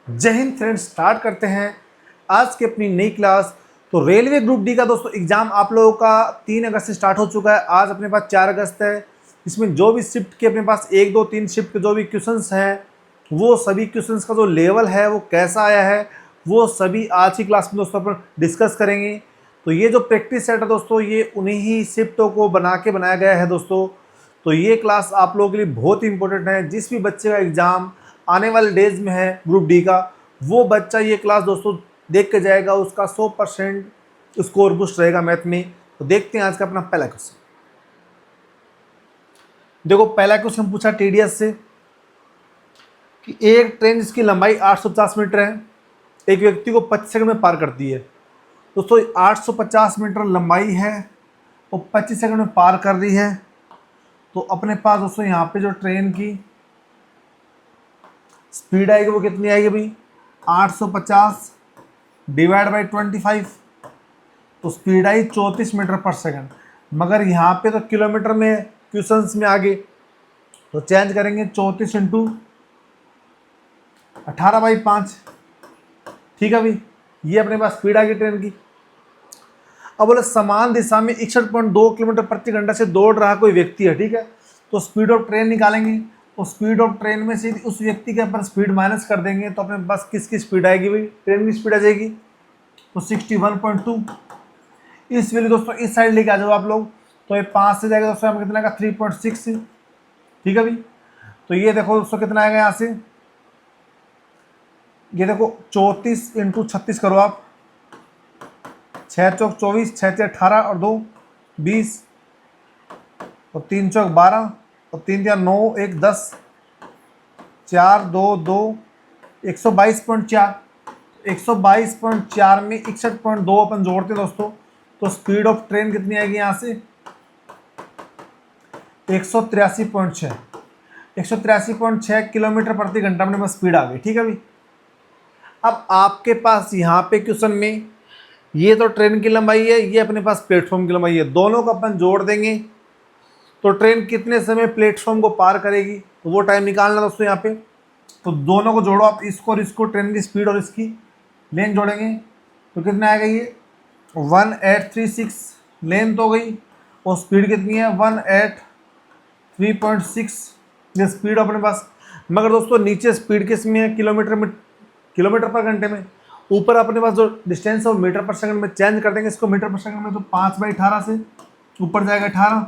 जय Hind friends, start करते हैं आज की अपनी नई क्लास। तो रेलवे ग्रुप डी का दोस्तों एग्जाम आप लोगों का 3 अगस्त से स्टार्ट हो चुका है। आज अपने पास 4 अगस्त है। इसमें जो भी शिफ्ट के अपने पास 1, 2, 3 शिफ्ट के जो भी क्वेश्चंस हैं, वो सभी क्वेश्चंस का जो लेवल है वो कैसा आया है, वो सभी आज की क्लास में दोस्तों अपन डिस्कस करेंगे। तो ये जो प्रैक्टिस सेट है दोस्तों, ये उन्हीं ही शिफ्टों को बना के बनाया गया है दोस्तों। तो ये क्लास आप लोगों के लिए बहुत ही इंपॉर्टेंट है। जिस भी बच्चे का एग्जाम आने वाले डेज में है ग्रुप डी का, वो बच्चा ये क्लास दोस्तों देख के जाएगा, उसका 100% स्कोर बूस्ट रहेगा मैथ में। तो देखते हैं आज का अपना पहला क्वेश्चन। देखो, पहला क्वेश्चन पूछा टीडीएस से कि एक ट्रेन जिसकी लंबाई 850 मीटर है, एक व्यक्ति को 25 सेकंड में पार करती है। दोस्तों 850 मीटर लंबाई है और 25 सेकंड में पार कर रही है। तो अपने पास दोस्तों यहाँ पे जो ट्रेन की स्पीड आएगी वो कितनी आएगी भाई, 850 डिवाइड बाई 25। तो स्पीड आई 34 मीटर पर सेकंड। मगर यहाँ पे तो किलोमीटर में क्वेश्चंस में आगे, तो चेंज करेंगे 34 इंटू 18/5। ठीक है भाई, ये अपने पास स्पीड आ गई ट्रेन की। अब बोले समान दिशा में 61.2 किलोमीटर प्रति घंटा से दौड़ रहा कोई व्यक्ति है। ठीक है, तो स्पीड ऑफ ट्रेन निकालेंगे। तो स्पीड ऑफ ट्रेन में से उस व्यक्ति के अपन स्पीड माइनस कर देंगे, तो अपने पास किसकी स्पीड आएगी भाई, ट्रेन की स्पीड आ जाएगी। तो 61.2 इस वैल्यू दोस्तों इस साइड लेके आ जाओ आप लोग। तो ये 5 से जाएगा दोस्तों हमें कितना आएगा, 3.6। ठीक है भाई, तो ये देखो दोस्तों कितना आएगा यहाँ से, ये देखो 34 इंटू 36 करो आप, 6 चौक 24, 6 से 18 और 2 20 और 3 चौक 12 और 3 या 9 1 10 4 2 2 122.4। 122.4 में 61.2 अपन जोड़ते दोस्तों, तो स्पीड ऑफ ट्रेन कितनी आएगी यहाँ से, 183.6। 183.6 किलोमीटर प्रति घंटा में स्पीड आ गई। ठीक है भाई, अब आपके पास यहाँ पे क्वेश्चन में ये तो ट्रेन की लंबाई है, ये अपने पास प्लेटफॉर्म की लंबाई है, दोनों को अपन जोड़ देंगे। तो ट्रेन कितने समय प्लेटफॉर्म को पार करेगी, तो वो टाइम निकालना दोस्तों यहाँ पे। तो दोनों को जोड़ो आप, इसको और इसको, ट्रेन की स्पीड और इसकी लेंथ जोड़ेंगे तो कितना आएगा, ये 1836 लेंथ हो गई और स्पीड कितनी है 183.6, ये स्पीड अपने पास। मगर दोस्तों नीचे स्पीड किस में है, किलोमीटर में, किलोमीटर पर घंटे में। ऊपर अपने पास जो डिस्टेंस है वो मीटर पर सेकंड में, चेंज कर देंगे इसको मीटर पर सेकंड में। तो 5/18 से ऊपर जाएगा 18,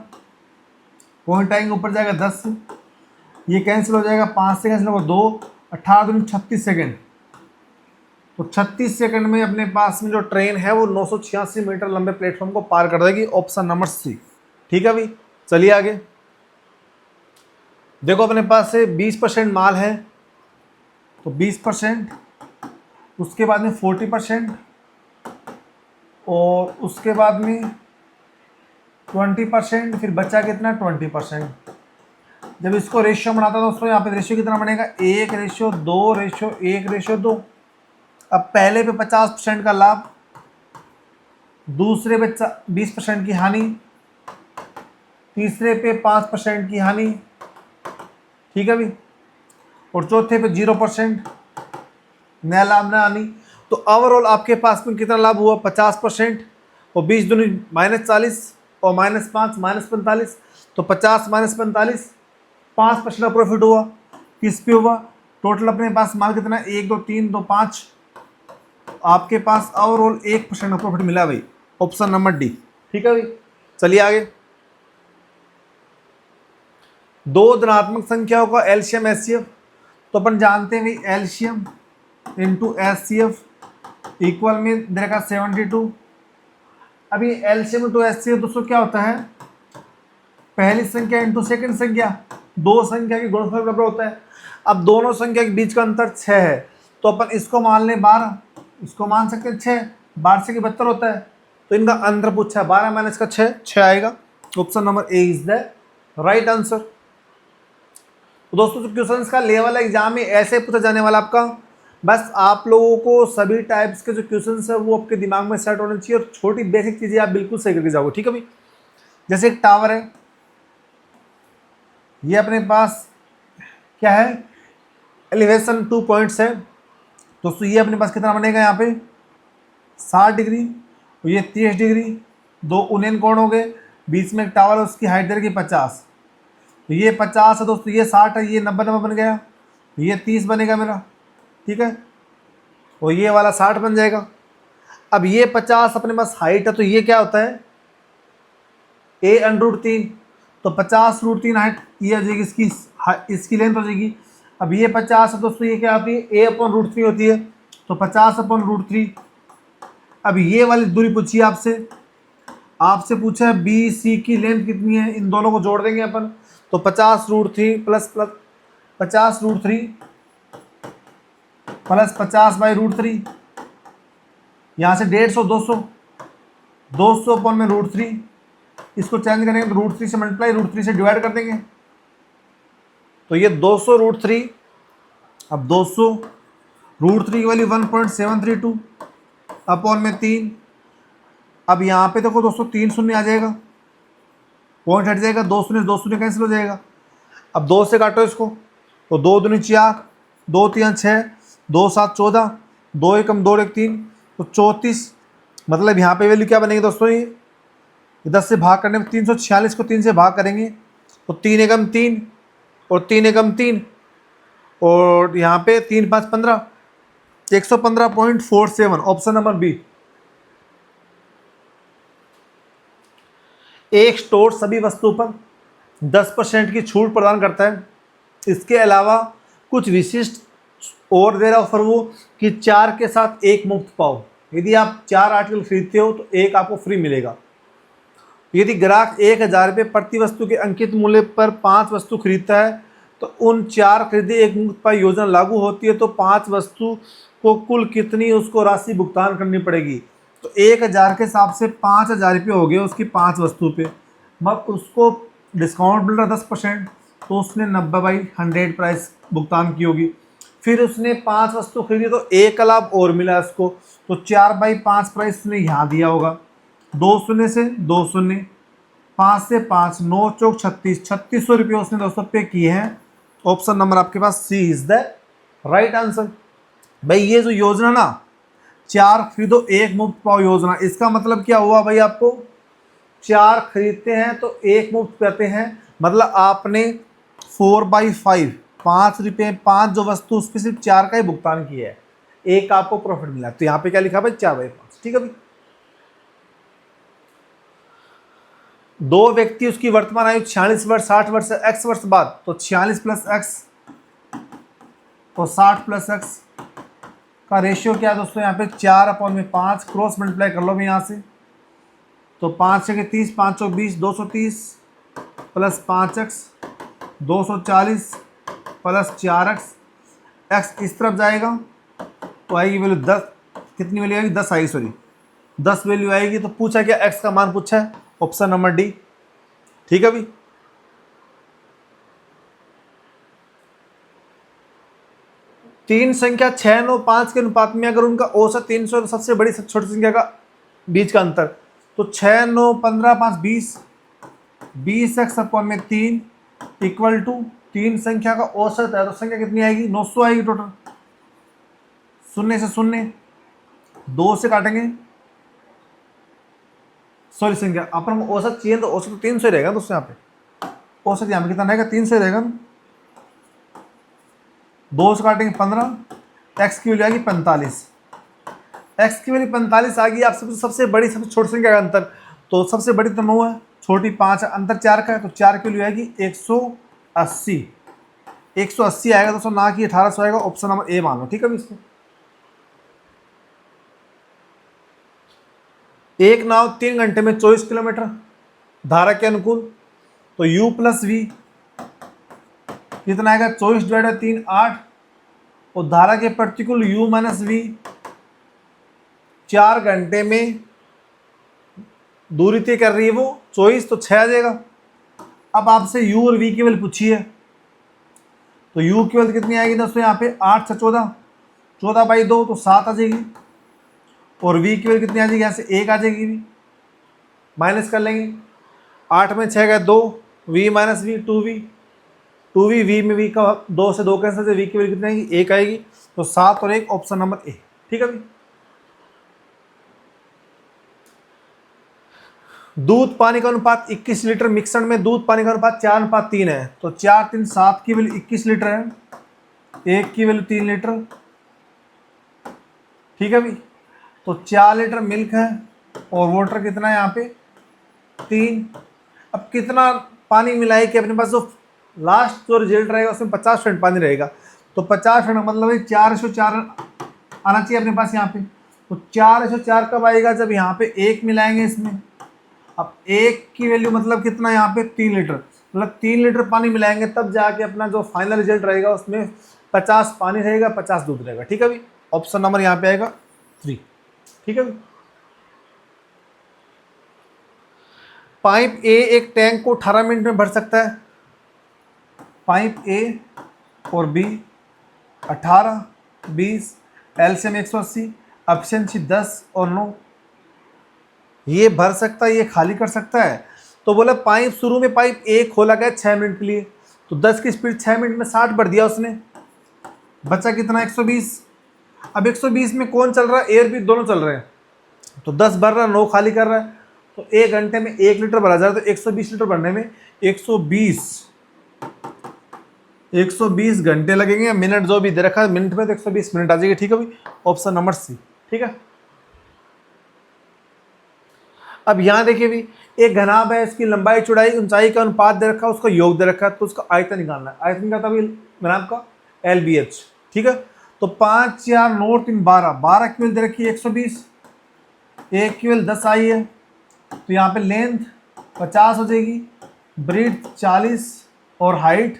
पॉइंट आएंगे ऊपर जाएगा 10, ये कैंसिल हो जाएगा, 5 से कैंसिल होगा 2, 18 दूनी 36 सेकेंड। तो 36 सेकंड में अपने पास में जो ट्रेन है वो 986 मीटर लंबे प्लेटफॉर्म को पार कर देगी। Option number C. ठीक है भाई, चलिए आगे। देखो अपने पास से 20% माल है, तो 20%, उसके बाद में 40%, और उसके बाद में 20%, फिर बचा कितना 20%। जब इसको रेशियो बनाता है दोस्तों, यहाँ पे रेशियो कितना बनेगा, 1:2:1:2। अब पहले पे 50% का लाभ, दूसरे पे 20% की हानि, तीसरे पे 5% की हानि। ठीक है भाई, और चौथे पे 0% नया लाभ ना हानि। तो ओवरऑल आपके पास में कितना लाभ हुआ, 50%, और 20 दूनी -40 और -5 -45। तो 50 -45, 5% का प्रॉफिट हुआ। किस पे हुआ, टोटल अपने पास माल कितना, 1 2 3 2 5, आपके पास ओवरऑल 1% का प्रॉफिट मिला भाई। Option number D. ठीक है भाई, चलिए आगे। दो धनात्मक संख्याओं का एलसीएम एचसीएफ, तो अपन जानते हैं भाई एलसीएम इंटू एचसीएफ इक्वल में देखा 72। अभी एलसीएम इंटू एचसीएफ दोस्तों क्या होता है, पहली संख्या इंटू सेकंड संख्या, दो संख्या की गुणनफल बराबर होता है। अब दोनों संख्या के बीच का अंतर 6 है, तो अपन इसको मान लें 12, इसको मान सकते हैं 6, 12 से 72 होता है। तो इनका अंतर पूछा है, 12 माइनस का 6 आएगा। Option number A is the right answer. तो दोस्तों जो क्वेश्चंस का लेवल एग्जाम में ऐसे पूछा जाने वाला आपका, बस आप लोगों को सभी टाइप्स के जो क्वेश्चंस है वो आपके दिमाग में सेट होने चाहिए, और छोटी बेसिक चीजें आप बिल्कुल सही करके जाओगे। ठीक है भाई, जैसे एक टावर है, ये अपने पास क्या है, एलिवेशन 2 पॉइंट्स है, दोस्तों ये अपने पास कितना बनेगा यहाँ पे 60 डिग्री और ये 30 डिग्री, दो उन्नयन कोण हो गए, बीच में एक टावर है उसकी हाइट रहेगी 50, तो ये 50 है दोस्तों, ये 60 है, ये 90 बन गया, ये 30 बनेगा मेरा, ठीक है, और ये वाला 60 बन जाएगा। अब ये 50 अपने पास हाइट है, तो ये क्या होता है a√3, तो 50√3 हाइट ये हो जाएगी, इसकी लेंथ हो जाएगी। अब ये 50 है दोस्तों, ये क्या होती है a/√3 होती है, तो 50/√3। अब ये वाली दूरी पूछी आपसे पूछा है बी सी की लेंथ कितनी है, इन दोनों को जोड़ देंगे अपन, तो 50√3 प्लस 50√3 प्लस 50/√3, यहाँ से 150 200 अपॉन में √3, इसको चेंज करेंगे तो √3 से मल्टीप्लाई, √3 से डिवाइड कर देंगे, तो ये 200√3। अब 200√3 की वैल्यू 1.732 अपॉन में 3। अब यहाँ पे देखो दोस्तों 3 शून्य आ जाएगा, पॉइंट हट जाएगा, 2 शून्य कैंसिल हो जाएगा। अब 2 से काटो इसको, तो 2 दूनी 4, 2 3 6, 2 7 14, 2 1 2 1 3, तो 34। मतलब यहाँ पे वैल्यू क्या बनेगी दोस्तों, ये 10 से भाग करने में 346 को 3 से भाग करेंगे तो 3 एकम 3 और 3 एकम 3, और यहाँ पे 3 5 15, 115.47, ऑप्शन नंबर बी। एक स्टोर सभी वस्तुओं पर 10% की छूट प्रदान करता है, इसके अलावा कुछ विशिष्ट और दे रहा ऑफर वो कि 4 के साथ 1 मुफ्त पाओ। यदि आप 4 आर्टिकल खरीदते हो तो 1 आपको फ्री मिलेगा। यदि ग्राहक 1000 रुपये प्रति वस्तु के अंकित मूल्य पर 5 वस्तु खरीदता है तो उन 4 खरीदे 1 मुफ्त पाई योजना लागू होती है, तो 5 वस्तु को कुल कितनी उसको राशि भुगतान करनी पड़ेगी। तो 1000 के हिसाब से 5000 रुपये हो गए उसकी 5 वस्तु पे, मगर उसको डिस्काउंट मिल रहा 10%, तो उसने 90/100 प्राइस भुगतान की होगी। फिर उसने 5 वस्तु खरीदी तो 1 लाभ और मिला उसको, तो 4/5 प्राइस उसने यहाँ दिया होगा। 2 शून्य से 2 शून्य, 5 से 5, 9 चौक 36, 3600 रुपये उसने दोस्तों पे किए हैं। ऑप्शन नंबर आपके पास सी इज द राइट आंसर। भाई ये जो योजना ना 4 खरीदो 1 मुफ्त पाओ योजना, इसका मतलब क्या हुआ भाई, आपको 4 खरीदते हैं तो 1 मुफ्त करते हैं, मतलब आपने 4/5 5 रुपये 5 जो वस्तु उसके सिर्फ 4 का ही भुगतान किया है, 1 आपको प्रॉफिट मिला। तो यहाँ पे क्या लिखा भाई 4/5, ठीक है भाई। 2 व्यक्ति उसकी वर्तमान आयु 46 वर्ष 60 वर्ष से x वर्ष बाद, तो 46 + x तो 60 + x का रेशियो क्या है दोस्तों, यहाँ पे 4/5 क्रॉस मल्टीप्लाई कर लो मैं यहाँ से, तो 5 6 30, 5 चौक 20, 230 plus 5x 240 plus 4x, x इस तरफ जाएगा तो आएगी वैल्यू 10, कितनी वैल्यू आएगी 10 आएगी, सॉरी 10 वैल्यू आएगी। तो पूछा क्या, x का मान पूछा है, ऑप्शन नंबर डी, ठीक है भाई। तीन संख्या 6 9 5 के अनुपात में अगर उनका औसत 300 तो सबसे बड़ी छोटी संख्या का बीच का अंतर, तो 6 9 15 5 20, 20x/3 इक्वल टू 3 संख्या का औसत है, तो संख्या कितनी आएगी 900 आएगी टोटल। 0 से 0, 2 से काटेंगे, सॉरी संख्या अपन को औसत चाहिए तो औसत तो 300 रहेगा दोस्तों, यहाँ पे औसत यहाँ पे कितना रहेगा 300 रहेगा। 2 से काटेंगे 15, x की वैल्यू आएगी 45, x की वैल्यू 45 आ गई। आप सबसे बड़ी सबसे छोटी संख्या का अंतर, तो सबसे बड़ी तो 9 है, छोटी 5 है, अंतर 4 का है, तो 4 की वैल्यू आएगी 180, 180 आएगा दोस्तों, ना कि 1800 आएगा। ऑप्शन नंबर ए मान लो, ठीक है इसको। एक नाव 3 घंटे में 24 किलोमीटर धारा के अनुकूल, तो u + v कितना आएगा 24/3 8, और धारा के प्रतिकूल u - v 4 घंटे में दूरी तय कर रही है वो 24, तो 6 आ जाएगा। अब आपसे u और v की वैल्यू पूछी है, तो u की वैल्यू कितनी आएगी दोस्तों, यहाँ पे 8 से 14, 14/2 तो 7 आ जाएगी, और v की वैल्यू कितनी आ जाएगी, यहाँ से 1 आ जाएगी, माइनस कर लेंगे, 8 में 6 गए 2, v - v 2v, v में v का 2 से 2 कैंसिल से v की वैल्यू कितनी आएगी 1 आएगी, तो 7 और 1 ऑप्शन नंबर ए। ठीक है भाई। दूध पानी का अनुपात 21 लीटर, मिक्सर में दूध पानी का अनुपात 4:3 है, तो 4 3 7 की वैल्यू 21 लीटर है, 1 की वैल्यू 3 लीटर। ठीक है भाई। तो 4 लीटर मिल्क है और वाटर कितना है यहाँ पे 3। अब कितना पानी मिलाई कि अपने पास जो लास्ट जो रिजल्ट रहेगा उसमें 50% पानी रहेगा, तो 50% मतलब 4:4 आना चाहिए अपने पास यहाँ पे। तो 4:4 कब आएगा, जब यहाँ पे 1 मिलाएंगे इसमें। अब 1 की वैल्यू मतलब कितना यहाँ पे 3 लीटर, मतलब 3 लीटर पानी मिलाएंगे तब जाके अपना जो फाइनल रिजल्ट रहेगा उसमें 50 पानी रहेगा, 50 दूध रहेगा। ठीक है भाई। ऑप्शन नंबर यहाँ पे आएगा 3। ठीक है भाई। पाइप ए एक टैंक को 18 मिनट में भर सकता है। पाइप ए और बी 18, 20, एलसीएम 180, एफिशिएंसी 10 और 9। ये भर सकता है, ये खाली कर सकता है। तो बोला पाइप शुरू में पाइप ए खोला गया 6 मिनट के लिए, तो 10 की स्पीड 6 मिनट में 60 भर दिया उसने, बचा कितना 120। अब 120 में कौन चल रहा है, एयर भी दोनों चल रहे हैं, तो 10 भर रहा है 9 खाली कर रहा है, तो 1 घंटे में 1 लीटर भरा जा रहा है, तो 120 लीटर भरने में 120 घंटे लगेंगे, मिनट जो भी दे रखा है मिनट में, तो 120 मिनट आ जाएगी। ठीक है भाई। Option number C. ठीक है। अब यहाँ देखिए भी एक घनाभ है, इसकी लंबाई चौड़ाई ऊंचाई का अनुपात दे रखा है, उसका योग दे रखा है, तो उसका आयतन निकालना है। आयतन क्या था भाई घनाभ का, LBH। ठीक है। तो 5 4 9 3 12 की वैल्यू दे रखी है 120, 1 की वैल्यू 10 आई है, तो यहाँ पे लेंथ 50 हो जाएगी, ब्रीथ 40 और हाइट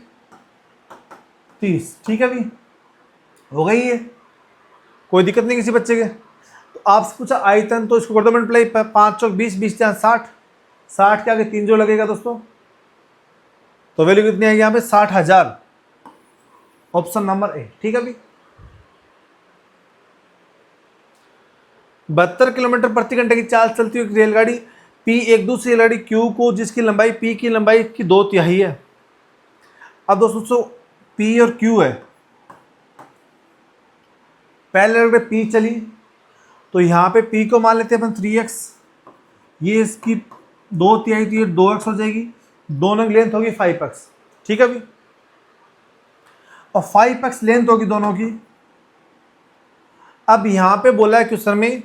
30। ठीक है भाई, हो गई है, कोई दिक्कत नहीं किसी बच्चे के। तो आपसे पूछा आयतन, तो इसको कर दो मल्टीप्लाई, 5 चौक 20, 20 60, 60 के आगे 3 जो लगेगा दोस्तों, तो वैल्यू कितनी आएगी यहाँ पे 60,000। Option number A. ठीक है भाई। 72 किलोमीटर प्रति घंटे की चाल चलती हुई रेलगाड़ी पी एक दूसरी रेलगाड़ी क्यू को, जिसकी लंबाई पी की लंबाई की 2/3 है। अब दोस्तों पी और क्यू है, पहले रेलगाड़ी पी चली, तो यहाँ पे पी को मान लेते हैं अपन 3x, ये इसकी 2/3 थी, 2x हो जाएगी, दोनों की लेंथ होगी 5x। ठीक है भाई। और 5x लेंथ होगी दोनों की। अब यहाँ पे बोला है क्वेश्चन में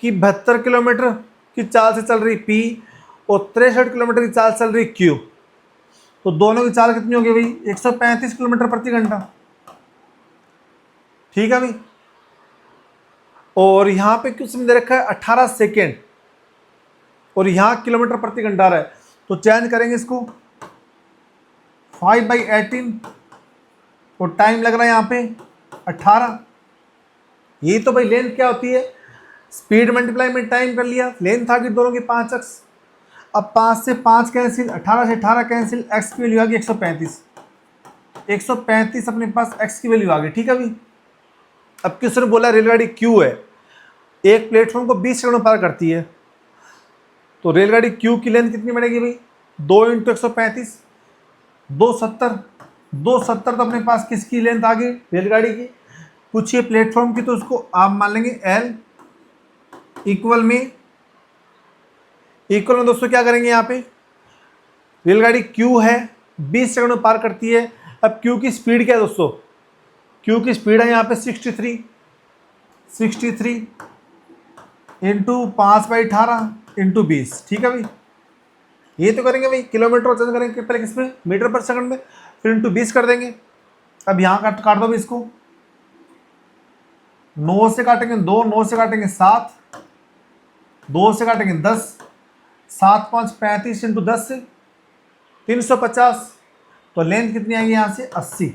कि 72 किलोमीटर की चाल से चल रही पी और 63 किलोमीटर की चाल चल रही क्यू, तो दोनों की चाल कितनी होगी भाई 135 किलोमीटर प्रति घंटा। ठीक है भाई। और यहाँ पे क्वेश्चन दे रखा है 18 सेकेंड और यहाँ किलोमीटर प्रति घंटा रहा है, तो चेंज करेंगे इसको 5/18 और टाइम लग रहा है यहाँ पे 18। ये तो भाई लेंथ क्या होती है, स्पीड मल्टीप्लाई में टाइम कर लिया, लेंथ आ गई दोनों की 5x। अब 5 से 5 कैंसिल, 18 से 18 कैंसिल, x की वैल्यू आ गई 135। 135 अपने पास x की वैल्यू आ गई। ठीक है भाई। अब क्वेश्चन बोला रेलगाड़ी क्यू है, एक प्लेटफॉर्म को 20 सेकंड में पार करती है, तो रेलगाड़ी क्यू की लेंथ कितनी बढ़ेगी भाई 2 × 135, 270। 270 तो अपने पास किसकी लेंथ आ गई रेलगाड़ी की, पूछिए प्लेटफॉर्म की, तो उसको आप मान लेंगे L इक्वल में दोस्तों क्या करेंगे यहाँ पे, रेलगाड़ी Q है 20 सेकंड में पार करती है। अब Q की स्पीड क्या है दोस्तों, Q की स्पीड है यहाँ पे 63 इंटू 5/18 इंटू 20। ठीक है भाई। ये तो करेंगे भाई किलोमीटर और चेंज करेंगे पहले किसमें, मीटर पर सेकंड में, फिर इंटू 20 कर देंगे। अब यहाँ काट दो भी इसको, 9 से काटेंगे 2, 9 से काटेंगे 7, 2 से काटेंगे 10, 7 5 35 इंटू 10 से 350, तो लेंथ कितनी आएगी यहाँ से 80।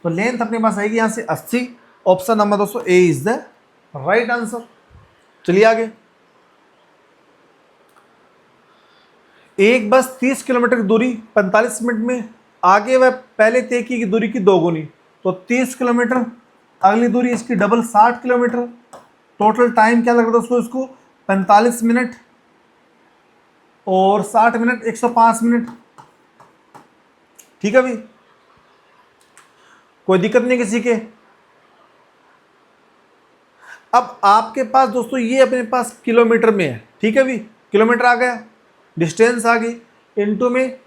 तो लेंथ अपने पास आएगी यहाँ से 80। ऑप्शन नंबर दोस्तों ए इज द राइट आंसर। चलिए आगे। एक बस 30 किलोमीटर की दूरी 45 मिनट में आगे वह पहले तय की दूरी की दोगुनी, तो 30 किलोमीटर, अगली दूरी इसकी डबल 60 किलोमीटर, टोटल टाइम क्या लग रहा है दोस्तों इसको 45 मिनट और 60 मिनट 105 मिनट। ठीक है भाई। कोई दिक्कत नहीं किसी के। अब आपके पास दोस्तों ये अपने पास किलोमीटर में है, ठीक है भी, किलोमीटर आ गया, डिस्टेंस आ गई, इनटू में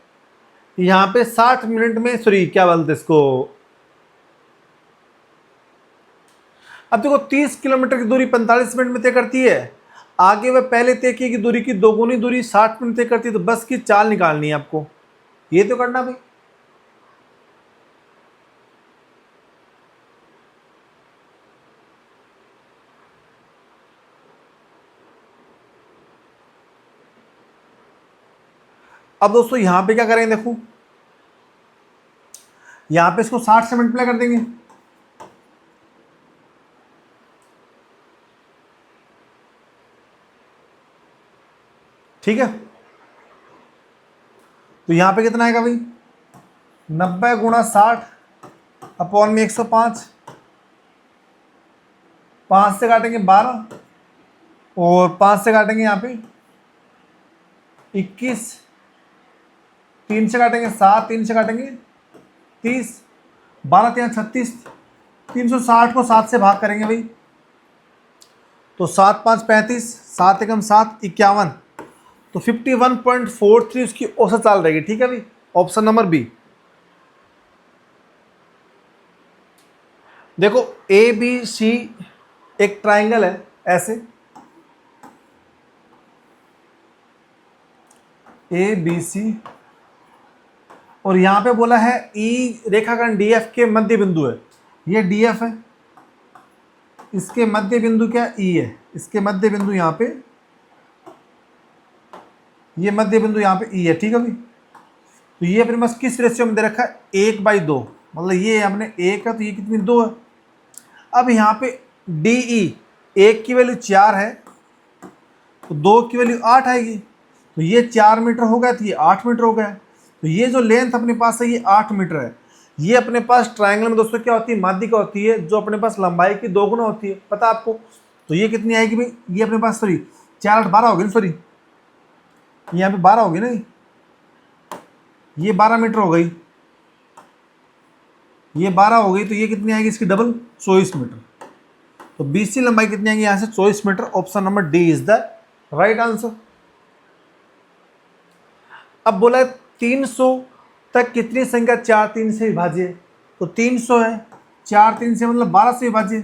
यहाँ पे 60 मिनट में, सॉरी क्या बोलते इसको, अब देखो 30 किलोमीटर की दूरी 45 मिनट में तय करती है, आगे वह पहले तय की दूरी की दोगुनी दूरी 60 मिनट तय करती है, तो बस की चाल निकालनी है आपको, ये तो करना भाई। अब दोस्तों यहां पे क्या करेंगे, देखो यहां पे इसको 60 से मल्टीप्लाई कर देंगे, ठीक है। तो यहां पे कितना आएगा भाई, 90 गुणा 60 अपॉन में 105, 5 से काटेंगे 12 और 5 से काटेंगे यहाँ पे 21, 3 से काटेंगे 7, 3 से काटेंगे 30, 12 3 36, 360 को 7 से भाग करेंगे भाई, तो 7 5 35, 7 एकम 7 51, तो 51.43 उसकी औसत चाल रहेगी, ठीक है भाई, ऑप्शन नंबर बी। देखो ए बी सी एक ट्राइंगल है ऐसे, ए बी सी, और यहां पे बोला है ई रेखाखंड डी एफ के मध्य बिंदु है, ये डी एफ है, इसके मध्य बिंदु क्या ई है, इसके मध्य बिंदु यहाँ पे, ये मध्य बिंदु यहाँ पे ई है, ठीक है भाई। तो ये अपने पास किस रेशियो में दे रखा है, 1/2, मतलब ये हमने 1 है तो ये कितनी 2 है। अब यहाँ पे डी ई, 1 की वैल्यू 4 है तो 2 की वैल्यू 8 आएगी, तो ये 4 मीटर हो गया तो ये 8 मीटर हो गया, तो ये जो लेंथ अपने पास है ये 8 मीटर है। ये अपने पास ट्रायंगल में दोस्तों क्या होती है, माध्यिका होती है जो अपने पास लंबाई की 2 गुना होती है, पता आपको। तो ये कितनी आएगी भाई, ये अपने पास सॉरी 4 8 12 होगी ना, सॉरी यहाँ पे 12 होगी ना, ये 12 मीटर हो गई, ये 12 हो गई, तो ये कितनी आएगी इसकी डबल 24 मीटर। तो बीसी लंबाई कितनी आएगी यहाँ से 24 metre, option number D is the right answer. अब बोला 300 तक कितनी संख्या 4 3 से विभाज्य है, तो 300 है, 4 3 से मतलब 12 से विभाज्य,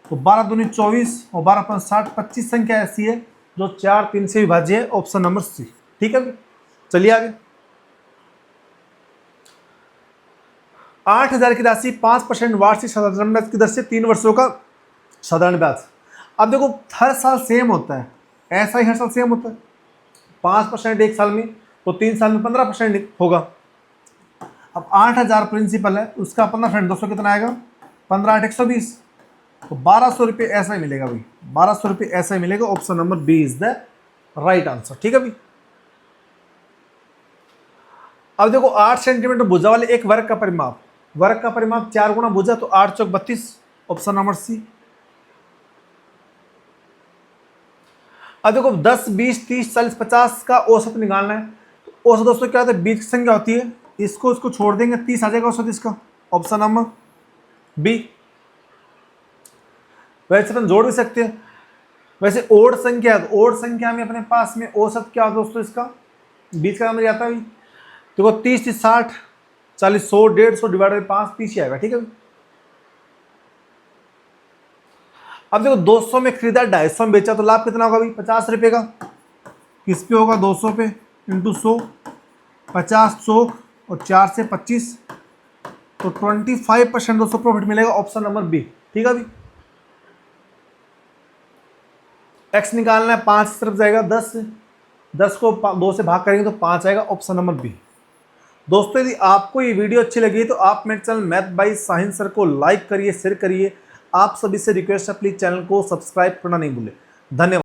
तो 12 दूनी 24 और 12 5 60, 25 संख्या ऐसी है जो 4 3 से विभाज्य है, ऑप्शन नंबर सी, ठीक है। चलिए आगे, 8000 की राशि 5% वार्षिक साधारण ब्याज की दर से 3 वर्षों का साधारण ब्याज। अब देखो हर साल सेम होता है, ऐसा ही हर साल सेम होता है, 5% एक साल में, तो 3 साल में 15% होगा। अब 8000 प्रिंसिपल है, उसका 15% 200 कितना आएगा, 15 8 120, तो 1200 रुपये ऐसा ही मिलेगा भाई, 1200 रुपये ऐसा ही मिलेगा, option number B is the right answer, ठीक है भाई। अब देखो 8 सेंटीमीटर भुजा वाले एक वर्ग का परिमाप, वर्ग का परिमाप 4 गुना भुजा, तो 8 चौक 32, ऑप्शन नंबर सी। अब देखो 10 20 30 40 50 का औसत निकालना है, तो औसत दोस्तों क्या होता है, बीच की संख्या होती है, इसको छोड़ देंगे 30 आ जाएगा औसत इसका, ऑप्शन नंबर बी। वैसे अपन जोड़ भी सकते हैं, वैसे ओड संख्या है, तो ओड संख्या में अपने पास में औसत क्या होता है दोस्तों, इसका बीच का नंबर जाता है। देखो 30 30 60 40 100 150 डिवाइडेड बाई 5 30 ही आएगा, ठीक है। अब देखो 200 में खरीदा 250 में बेचा, तो लाभ कितना होगा भाई, 50 रुपये का, किस पे होगा 200 पे इंटू 100, 50 चौक और 4 से 25, तो 25% दोस्तों प्रॉफिट मिलेगा, ऑप्शन नंबर बी, ठीक है भाई। एक्स निकालना है, 5 की तरफ जाएगा 10 से, 10 को 2 से भाग करेंगे तो 5 आएगा, ऑप्शन नंबर बी। दोस्तों यदि आपको ये वीडियो अच्छी लगी तो आप मेरे चैनल मैथ बाय साहिल सर को लाइक करिए, शेयर करिए। आप सभी से रिक्वेस्ट है प्लीज़ चैनल को सब्सक्राइब करना नहीं भूलें। धन्यवाद।